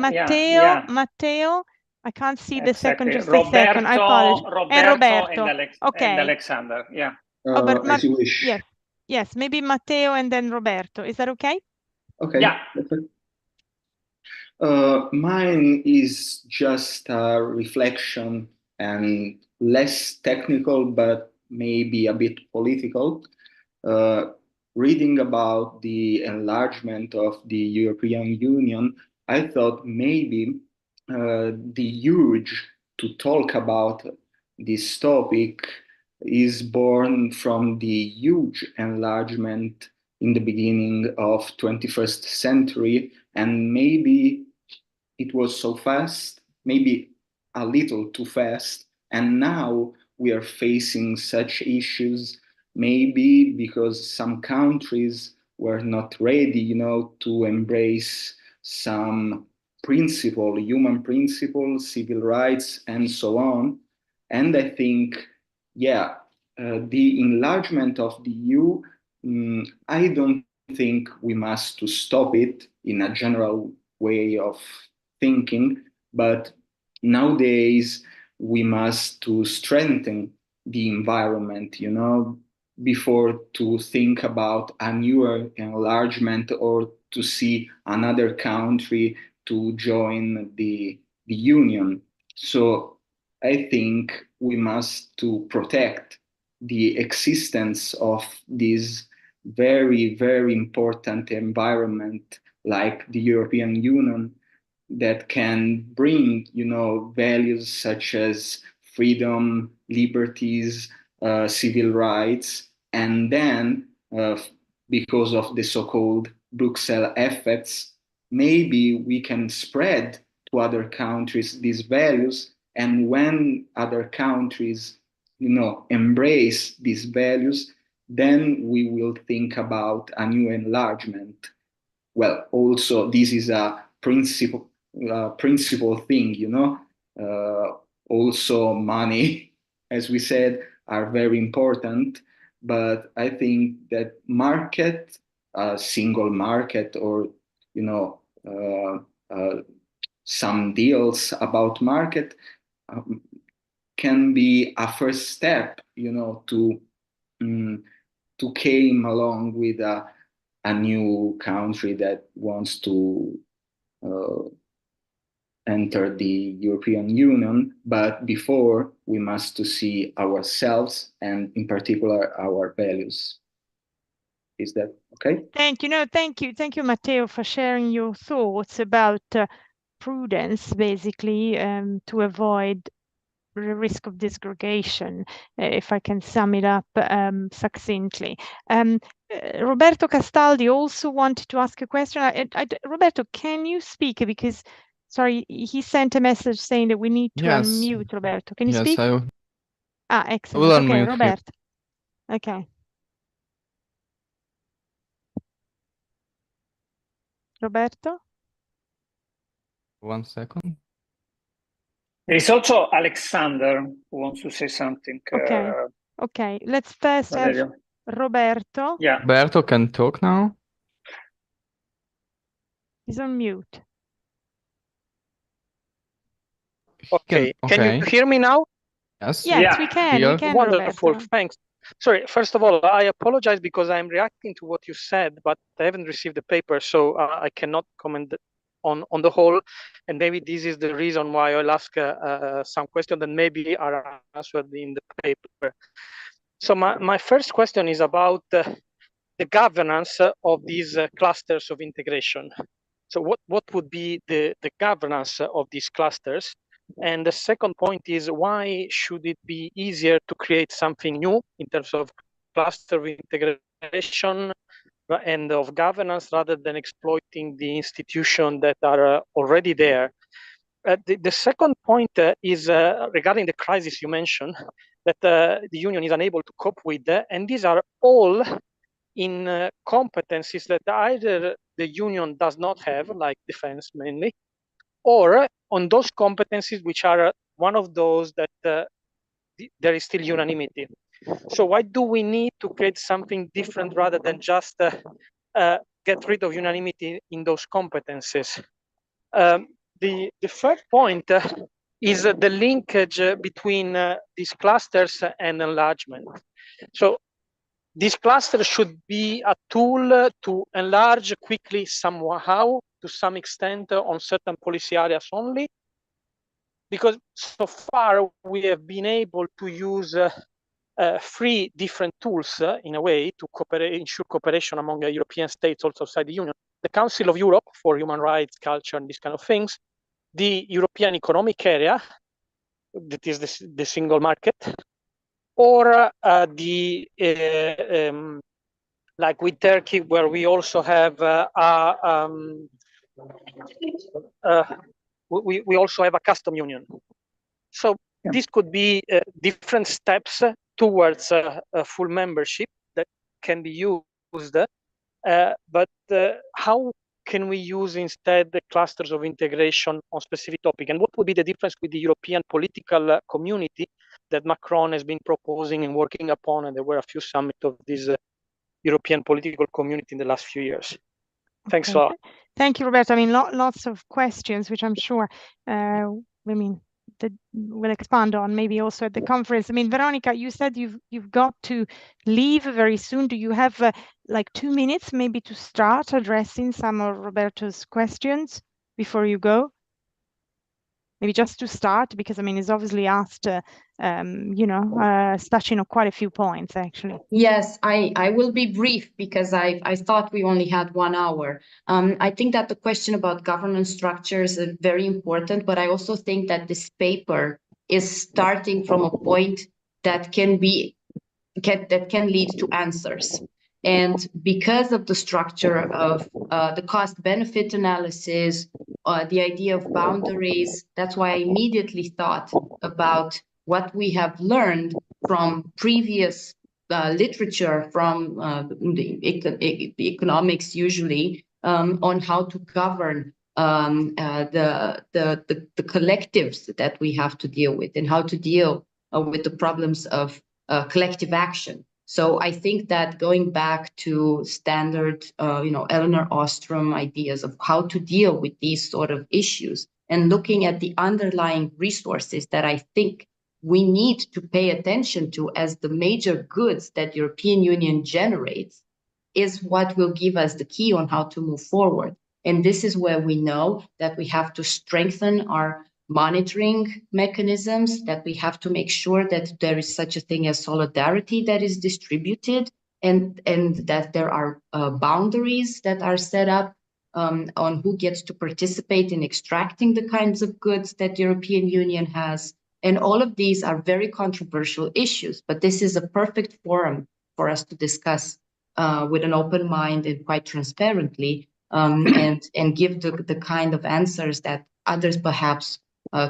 Matteo. I can't see the second, just Roberto, a second. I apologize. Roberto okay. and Alexander. Yeah. Oh, but as you wish. Yes, maybe Matteo and then Roberto. Is that okay? Okay. Yeah. Perfect. Mine is just a reflection and less technical, but maybe a bit political. Reading about the enlargement of the European Union, I thought maybe the urge to talk about this topic is born from the huge enlargement in the beginning of 21st century, and maybe it was so fast, maybe a little too fast, and now we are facing such issues, maybe because some countries were not ready, to embrace some human principle, civil rights, and so on. And I think, the enlargement of the EU, I don't think we must to stop it in a general way of thinking, but nowadays we must to strengthen the environment, before to think about a newer enlargement or to see another country to join the union. So I think we must to protect the existence of this very, very important environment like the European Union, that can bring, values such as freedom, liberties, civil rights, and then because of the so-called Bruxelles effects, maybe we can spread to other countries these values, and when other countries, embrace these values, then we will think about a new enlargement. Well, also this is a principle thing, also money, as we said, are very important, but I think that market a single market or, some deals about market can be a first step, to came along with a new country that wants to enter the European Union. But before, we must to see ourselves and in particular our values. Is that okay? Thank you. No, thank you, Matteo, for sharing your thoughts about prudence, basically, to avoid the risk of disgregation, if I can sum it up succinctly. Roberto Castaldi also wanted to ask a question. Roberto, can you speak? Because, sorry, he sent a message saying that we need to unmute Roberto. Can you speak? Yes, Excellent. will Okay, unmute him. Roberto. Okay. Roberto? 1 second. There is also Alexander who wants to say something. Okay. Let's first have Roberto. Yeah. Roberto can talk now. He's on mute. Okay. Can you hear me now? Yes. Yes, we can. We can, Wonderful. Roberto. Thanks. Sorry, first of all, I apologize because I'm reacting to what you said, but I haven't received the paper, so I cannot comment on the whole. And maybe this is the reason why I'll ask some questions that maybe are answered in the paper. So my first question is about the governance of these clusters of integration. So what would be the governance of these clusters? And the second point is, why should it be easier to create something new in terms of cluster of integration and of governance rather than exploiting the institutions that are already there? The second point is regarding the crisis you mentioned, that the Union is unable to cope with, and these are all in competencies that either the Union does not have, like defense mainly, or on those competencies which are one of those that there is still unanimity. So why do we need to create something different rather than just get rid of unanimity in those competencies? The third point is the linkage between these clusters and enlargement. So these clusters should be a tool to enlarge quickly somehow, to some extent, on certain policy areas only, because so far we have been able to use 3 different tools in a way to ensure cooperation among European states also outside the Union. The Council of Europe for human rights, culture, and these kind of things, the European Economic Area, that is the single market, or like with Turkey, where we also have we also have a custom union. So this could be different steps towards a full membership that can be used. But how can we use instead the clusters of integration on specific topic? And what would be the difference with the European political community that Macron has been proposing and working upon? And there were a few summits of this European political community in the last few years. Thanks a lot. Thank you, Roberto. I mean, lots of questions, which I'm sure that we'll expand on maybe also at the conference. I mean, Veronica, you said you've got to leave very soon. Do you have like 2 minutes maybe to start addressing some of Roberto's questions before you go? Maybe just to start, because I mean, he's obviously asked, touching on quite a few points actually. Yes, I will be brief because I thought we only had 1 hour. I think that the question about governance structures is very important, but I also think that this paper is starting from a point that can lead to answers. And because of the structure of the cost-benefit analysis, the idea of boundaries, that's why I immediately thought about what we have learned from previous literature, from the economics usually, on how to govern the collectives that we have to deal with and how to deal with the problems of collective action. So I think that going back to standard, Eleanor Ostrom ideas of how to deal with these sort of issues and looking at the underlying resources that I think we need to pay attention to as the major goods that European Union generates is what will give us the key on how to move forward. And this is where we know that we have to strengthen our monitoring mechanisms, that we have to make sure that there is such a thing as solidarity that is distributed, and that there are boundaries that are set up on who gets to participate in extracting the kinds of goods that European Union has. And all of these are very controversial issues, but this is a perfect forum for us to discuss with an open mind and quite transparently, and give the kind of answers that others perhaps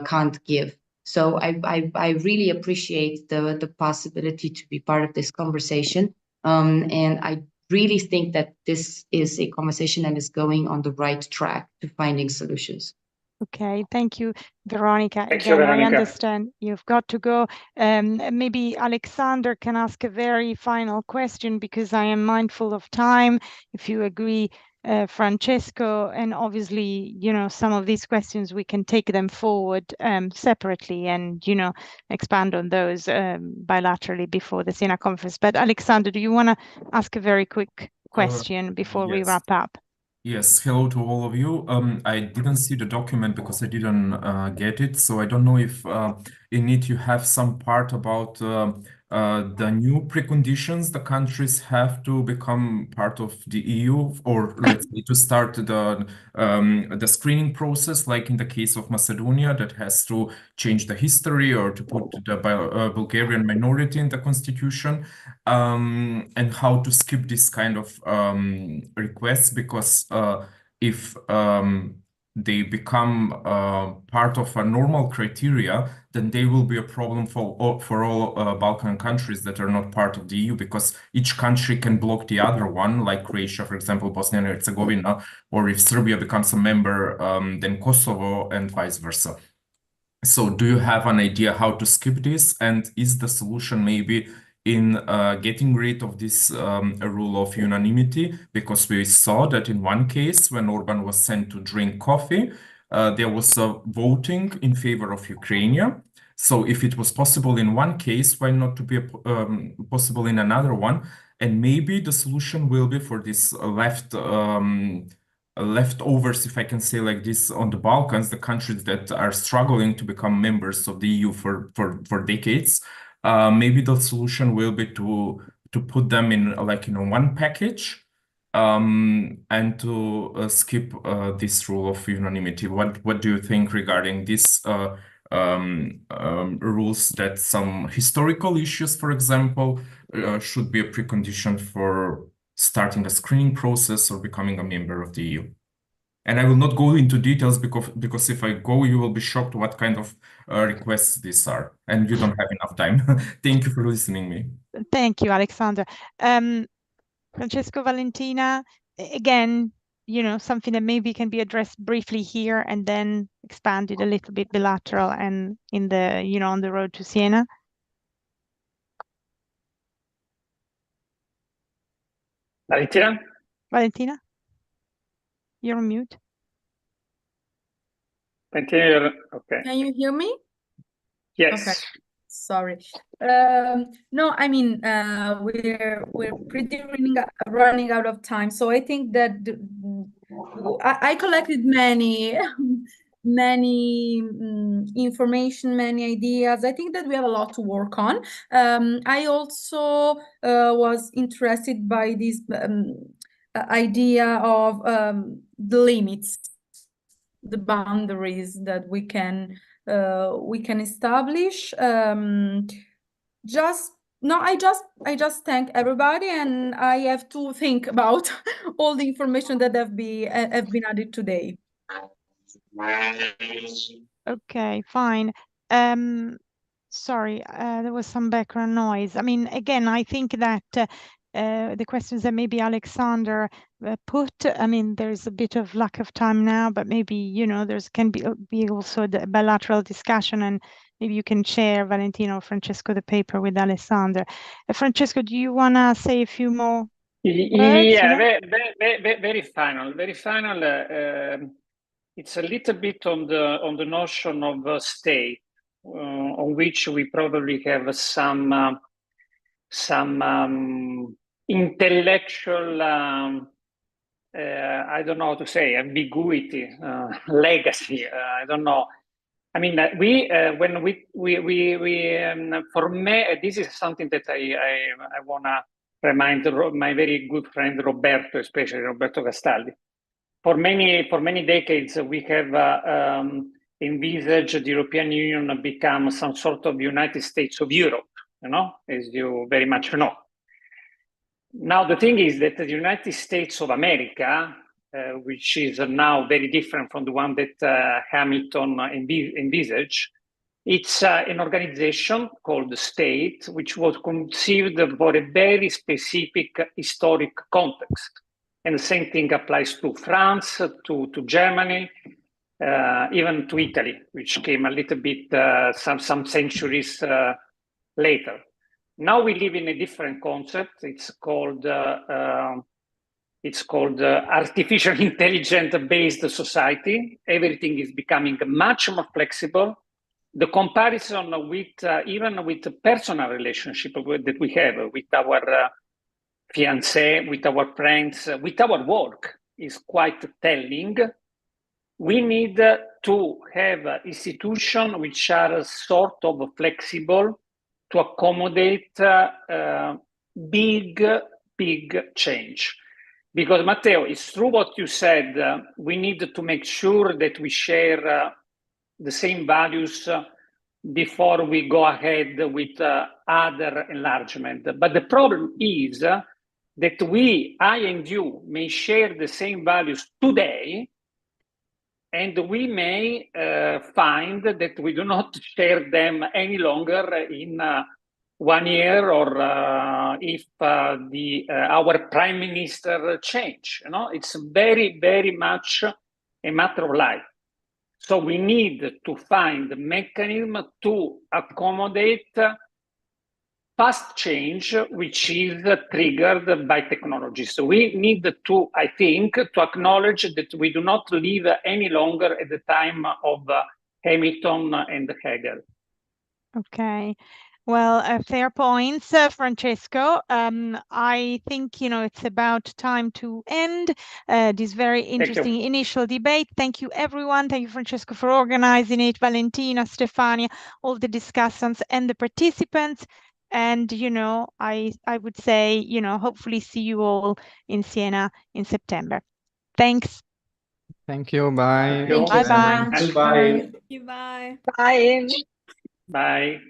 can't give. So I really appreciate the possibility to be part of this conversation. And I really think that this is a conversation that is going on the right track to finding solutions. Okay, thank you, Veronica. Thank you, Again, I Veronica. understand you've got to go. Maybe Alexander can ask a very final question because I am mindful of time. If you agree, Francesco, and obviously, some of these questions we can take them forward separately and, expand on those bilaterally before the Siena conference. But Alexander, do you want to ask a very quick question before we Yes. wrap up? Yes, hello to all of you. I didn't see the document because I didn't get it, so I don't know if in it you have some part about the new preconditions the countries have to become part of the EU, or let's say to start the screening process, like in the case of Macedonia, that has to change the history or to put the Bulgarian minority in the constitution, and how to skip this kind of requests, because if they become part of a normal criteria, then they will be a problem for all Balkan countries that are not part of the EU, because each country can block the other one, like Croatia, for example, Bosnia and Herzegovina, or if Serbia becomes a member, then Kosovo, and vice versa. So do you have an idea how to skip this? And is the solution maybe in getting rid of this rule of unanimity? Because we saw that in one case, when Orban was sent to drink coffee, there was a voting in favor of Ukraine. So if it was possible in one case, why not to be possible in another one? And maybe the solution will be for this leftovers, if I can say like this, on the Balkans, the countries that are struggling to become members of the EU for decades. Maybe the solution will be to put them in one package, and to skip this rule of unanimity. What do you think regarding this rules that some historical issues, for example, should be a precondition for starting a screening process or becoming a member of the EU? And I will not go into details because if I go, you will be shocked what kind of requests these are, and you don't have enough time. Thank you for listening me. Thank you, Alexander. Francesco, Valentina, again, something that maybe can be addressed briefly here and then expanded a little bit bilateral and in the, on the road to Siena. Valentina, you're on mute. Valentina, okay. Can you hear me? Yes. Okay. Sorry. No, I mean, we're pretty running out of time. So I think that I collected many information, many ideas. I think that we have a lot to work on. I also was interested by this idea of the limits, the boundaries that we can establish. I just thank everybody, and I have to think about all the information that have been added today. Okay, fine. Sorry, there was some background noise. I mean, again, I think that the questions that maybe Alexander put, I mean, there's a bit of lack of time now, but maybe, there's can be also the bilateral discussion, and maybe you can share, Valentino or Francesco, the paper with Alessandra. Francesco, do you want to say a few more words? Yeah, very final. It's a little bit on the notion of state, on which we probably have some intellectual, I don't know how to say, ambiguity, legacy. I don't know. I mean, for me, this is something that I wanna remind my very good friend Roberto, especially Roberto Castaldi. For many decades, we have envisaged the European Union become some sort of United States of Europe, as you very much know. Now, the thing is that the United States of America, which is now very different from the one that Hamilton envisaged, it's an organization called the state, which was conceived for a very specific historic context. And the same thing applies to France, to Germany, even to Italy, which came a little bit some centuries later. Now we live in a different concept. It's called artificial intelligence-based society. Everything is becoming much more flexible. The comparison with even with the personal relationship that we have with our fiancé, with our friends, with our work is quite telling. We need to have institutions which are sort of flexible to accommodate big change. Because Matteo, it's true what you said, we need to make sure that we share the same values before we go ahead with other enlargement. But the problem is that I and you may share the same values today, and we may find that we do not share them any longer in 1 year, or if our prime minister change. It's very much a matter of life. So we need to find a mechanism to accommodate fast change, which is triggered by technology. So we need to, I think, to acknowledge that we do not live any longer at the time of Hamilton and Hegel. Okay. Well, fair points, Francesco. I think, it's about time to end this very interesting initial debate. Thank you, everyone. Thank you, Francesco, for organizing it, Valentina, Stefania, all the discussants and the participants. And, I would say, hopefully see you all in Siena in September. Thanks. Thank you. Bye. Thank you so much. Bye. Bye. Bye. Bye.